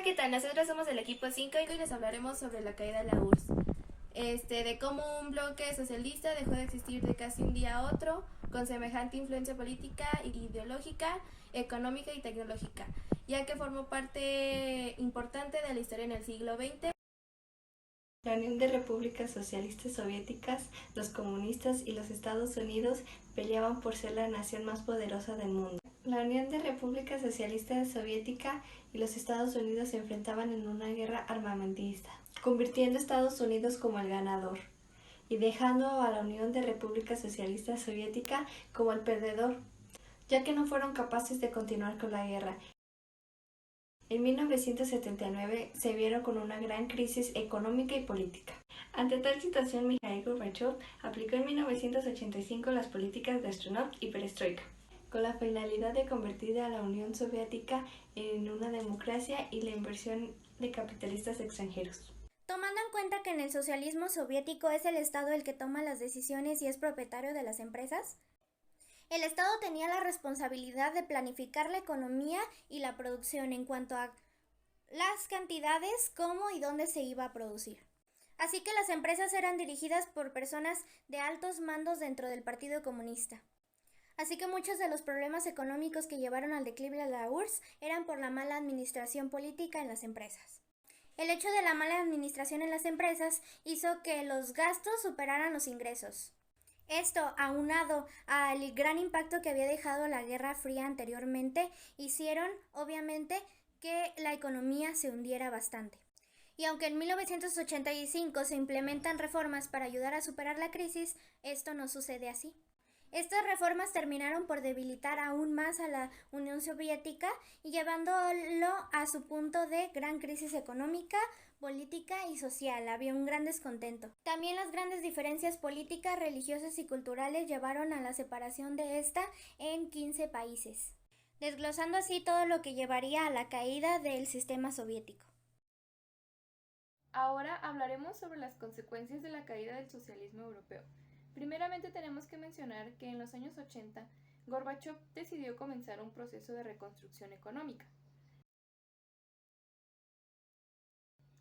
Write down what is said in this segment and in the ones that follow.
¿qué tal? Nosotros somos el equipo 5 y hoy les hablaremos sobre la caída de la URSS. De cómo un bloque socialista dejó de existir de casi un día a otro, con semejante influencia política, ideológica, económica y tecnológica, ya que formó parte importante de la historia en el siglo XX. La Unión de Repúblicas Socialistas Soviéticas, los comunistas y los Estados Unidos peleaban por ser la nación más poderosa del mundo. La Unión de Repúblicas Socialistas Soviética y los Estados Unidos se enfrentaban en una guerra armamentista, convirtiendo a Estados Unidos como el ganador y dejando a la Unión de Repúblicas Socialistas Soviética como el perdedor, ya que no fueron capaces de continuar con la guerra. En 1979 se vieron con una gran crisis económica y política. Ante tal situación, Mikhail Gorbachev aplicó en 1985 las políticas de Glasnost y Perestroika, con la finalidad de convertir a la Unión Soviética en una democracia y la inversión de capitalistas extranjeros. Tomando en cuenta que en el socialismo soviético es el Estado el que toma las decisiones y es propietario de las empresas, el Estado tenía la responsabilidad de planificar la economía y la producción en cuanto a las cantidades, cómo y dónde se iba a producir. Así que las empresas eran dirigidas por personas de altos mandos dentro del Partido Comunista. Así que muchos de los problemas económicos que llevaron al declive de la URSS eran por la mala administración política en las empresas. El hecho de la mala administración en las empresas hizo que los gastos superaran los ingresos. Esto, aunado al gran impacto que había dejado la Guerra Fría anteriormente, hicieron, obviamente, que la economía se hundiera bastante. Y aunque en 1985 se implementan reformas para ayudar a superar la crisis, esto no sucede así. Estas reformas terminaron por debilitar aún más a la Unión Soviética y llevándolo a su punto de gran crisis económica, política y social. Había un gran descontento. También las grandes diferencias políticas, religiosas y culturales llevaron a la separación de esta en 15 países, desglosando así todo lo que llevaría a la caída del sistema soviético. Ahora hablaremos sobre las consecuencias de la caída del socialismo europeo. Primeramente tenemos que mencionar que en los años 80, Gorbachev decidió comenzar un proceso de reconstrucción económica.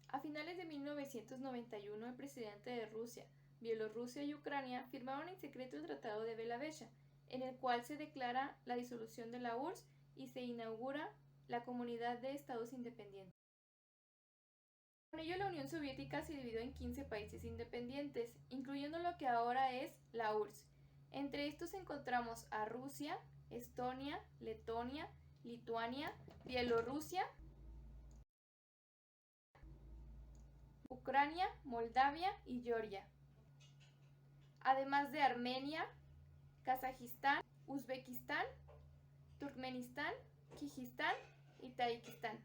A finales de 1991, el presidente de Rusia, Bielorrusia y Ucrania firmaron en secreto el Tratado de Bela-Vechia, en el cual se declara la disolución de la URSS y se inaugura la Comunidad de Estados Independientes. Con ello, la Unión Soviética se dividió en 15 países independientes, incluyendo lo que ahora es la URSS. Entre estos encontramos a Rusia, Estonia, Letonia, Lituania, Bielorrusia, Ucrania, Moldavia y Georgia, además de Armenia, Kazajistán, Uzbekistán, Turkmenistán, Kirguistán y Tayikistán.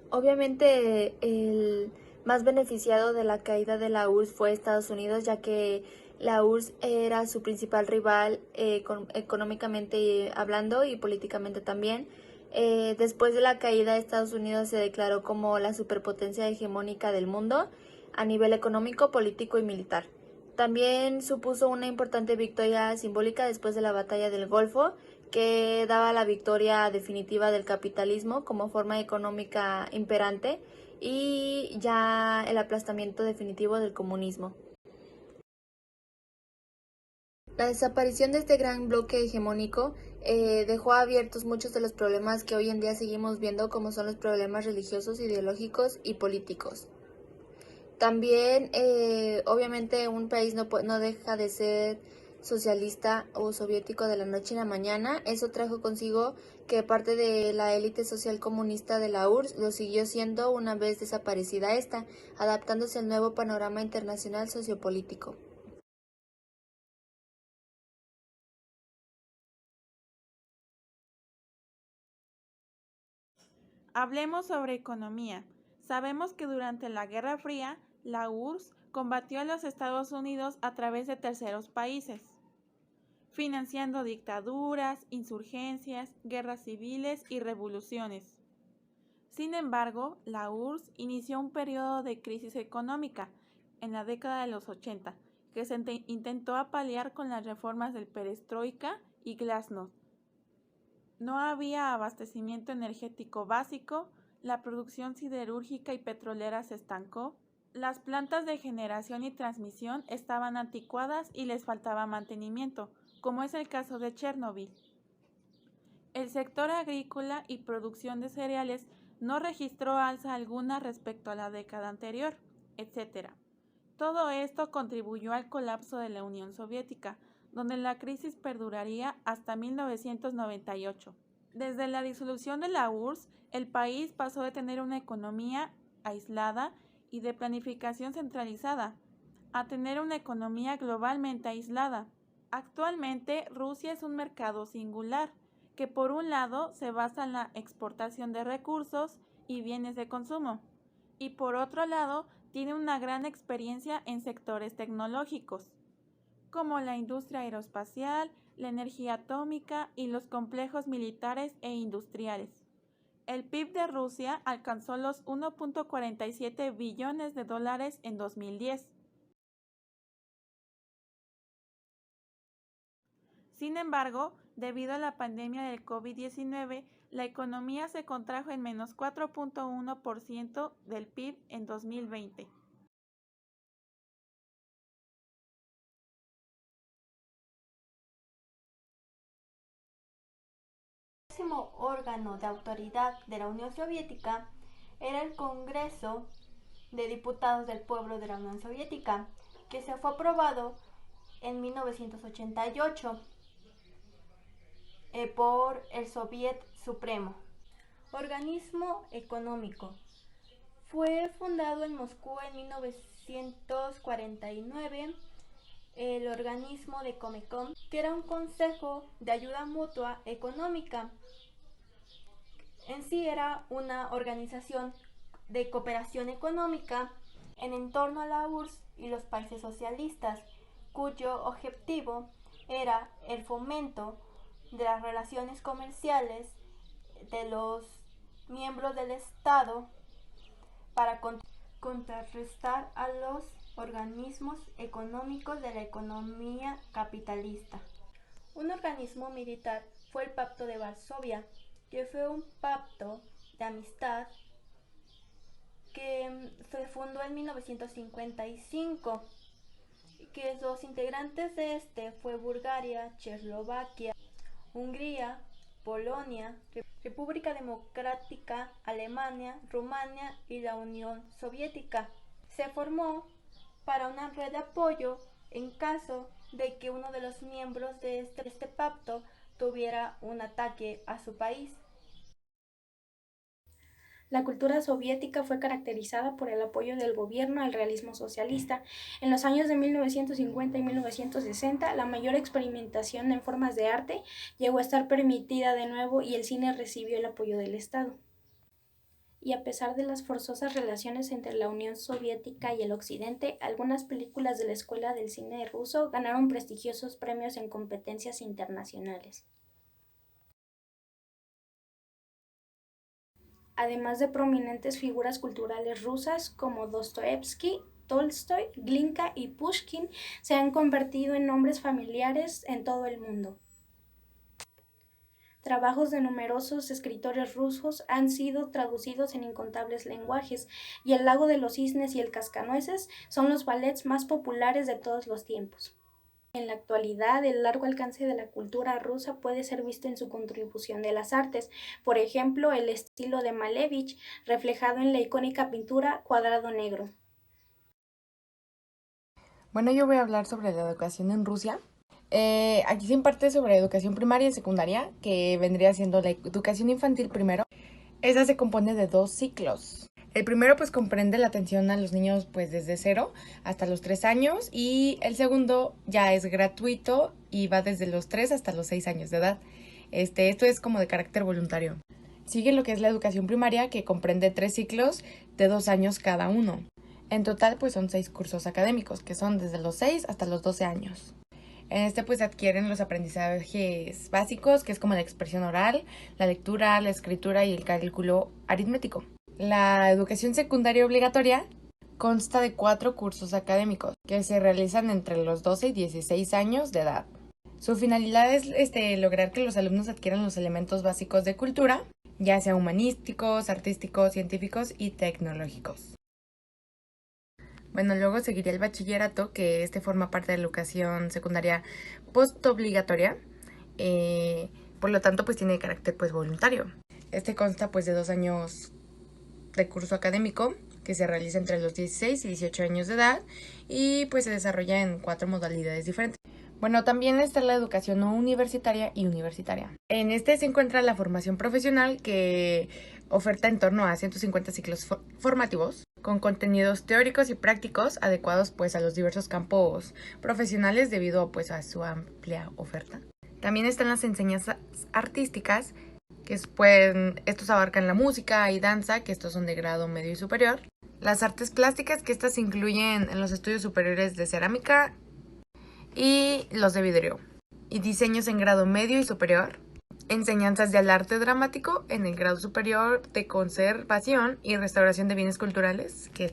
Obviamente el más beneficiado de la caída de la URSS fue Estados Unidos, ya que la URSS era su principal rival económicamente hablando y políticamente también. Después de la caída, Estados Unidos se declaró como la superpotencia hegemónica del mundo a nivel económico, político y militar. También supuso una importante victoria simbólica después de la Batalla del Golfo, que daba la victoria definitiva del capitalismo como forma económica imperante y ya el aplastamiento definitivo del comunismo. La desaparición de este gran bloque hegemónico dejó abiertos muchos de los problemas que hoy en día seguimos viendo, como son los problemas religiosos, ideológicos y políticos. También, obviamente, un país no deja de ser socialista o soviético de la noche a la mañana. Eso trajo consigo que parte de la élite social comunista de la URSS lo siguió siendo una vez desaparecida esta, adaptándose al nuevo panorama internacional sociopolítico. Hablemos sobre economía. Sabemos que durante la Guerra Fría, la URSS combatió a los Estados Unidos a través de terceros países, financiando dictaduras, insurgencias, guerras civiles y revoluciones. Sin embargo, la URSS inició un periodo de crisis económica en la década de los 80, que se intentó paliar con las reformas del Perestroika y Glasnost. No había abastecimiento energético básico, la producción siderúrgica y petrolera se estancó, las plantas de generación y transmisión estaban anticuadas y les faltaba mantenimiento, como es el caso de Chernobyl. El sector agrícola y producción de cereales no registró alza alguna respecto a la década anterior, etc. Todo esto contribuyó al colapso de la Unión Soviética, donde la crisis perduraría hasta 1998. Desde la disolución de la URSS, el país pasó de tener una economía aislada y de planificación centralizada a tener una economía globalmente aislada. Actualmente, Rusia es un mercado singular, que por un lado se basa en la exportación de recursos y bienes de consumo, y por otro lado tiene una gran experiencia en sectores tecnológicos, como la industria aeroespacial, la energía atómica y los complejos militares e industriales. El PIB de Rusia alcanzó los 1.47 billones de dólares en 2010. Sin embargo, debido a la pandemia del COVID-19, la economía se contrajo en menos 4.1% del PIB en 2020. El máximo órgano de autoridad de la Unión Soviética era el Congreso de Diputados del Pueblo de la Unión Soviética, que se fue aprobado en 1988 por el Soviet Supremo. Organismo económico. Fue fundado en Moscú en 1949 el organismo de Comecon, que era un consejo de ayuda mutua económica. En sí era una organización de cooperación económica en entorno a la URSS y los países socialistas, cuyo objetivo era el fomento de las relaciones comerciales de los miembros del Estado para contrarrestar a los organismos económicos de la economía capitalista. Un organismo militar fue el Pacto de Varsovia, que fue un pacto de amistad que se fundó en 1955, que los integrantes de este fue Bulgaria, Checoslovaquia, Hungría, Polonia, República Democrática, Alemania, Rumania y la Unión Soviética. Se formó para una red de apoyo en caso de que uno de los miembros de este pacto tuviera un ataque a su país. La cultura soviética fue caracterizada por el apoyo del gobierno al realismo socialista. En los años de 1950 y 1960, la mayor experimentación en formas de arte llegó a estar permitida de nuevo y el cine recibió el apoyo del Estado. Y a pesar de las forzosas relaciones entre la Unión Soviética y el Occidente, algunas películas de la Escuela del Cine Ruso ganaron prestigiosos premios en competencias internacionales. Además de prominentes figuras culturales rusas como Dostoyevsky, Tolstoy, Glinka y Pushkin, se han convertido en nombres familiares en todo el mundo. Trabajos de numerosos escritores rusos han sido traducidos en incontables lenguajes, y El lago de los cisnes y El cascanueces son los ballets más populares de todos los tiempos. En la actualidad, el largo alcance de la cultura rusa puede ser visto en su contribución de las artes, por ejemplo, el estilo de Malevich, reflejado en la icónica pintura Cuadrado Negro. Bueno, yo voy a hablar sobre la educación en Rusia. Aquí se imparte sobre educación primaria y secundaria, que vendría siendo la educación infantil primero. Esa se compone de 2 ciclos. El primero pues comprende la atención a los niños pues desde 0 hasta los 3 años, y el segundo ya es gratuito y va desde los 3 hasta los 6 años de edad. Esto es como de carácter voluntario. Sigue lo que es la educación primaria, que comprende 3 ciclos de 2 años cada uno. En total pues son 6 cursos académicos, que son desde los 6 hasta los 12 años. En pues adquieren los aprendizajes básicos, que es como la expresión oral, la lectura, la escritura y el cálculo aritmético. La educación secundaria obligatoria consta de 4 cursos académicos que se realizan entre los 12 y 16 años de edad. Su finalidad es lograr que los alumnos adquieran los elementos básicos de cultura ya sea humanísticos, artísticos, científicos y tecnológicos. Bueno, luego seguiría el bachillerato, que este forma parte de la educación secundaria postobligatoria, por lo tanto pues tiene carácter pues voluntario. Este consta pues de 2 años de curso académico que se realiza entre los 16 y 18 años de edad y pues se desarrolla en 4 modalidades diferentes. Bueno, también está la educación no universitaria y universitaria. En este se encuentra la formación profesional, que oferta en torno a 150 ciclos formativos con contenidos teóricos y prácticos adecuados pues a los diversos campos profesionales debido pues a su amplia oferta. También están las enseñanzas artísticas, que estos abarcan la música y danza, que estos son de grado medio y superior. Las artes plásticas, que estas incluyen en los estudios superiores de cerámica y los de vidrio. Y diseños en grado medio y superior. Enseñanzas del arte dramático en el grado superior de conservación y restauración de bienes culturales, que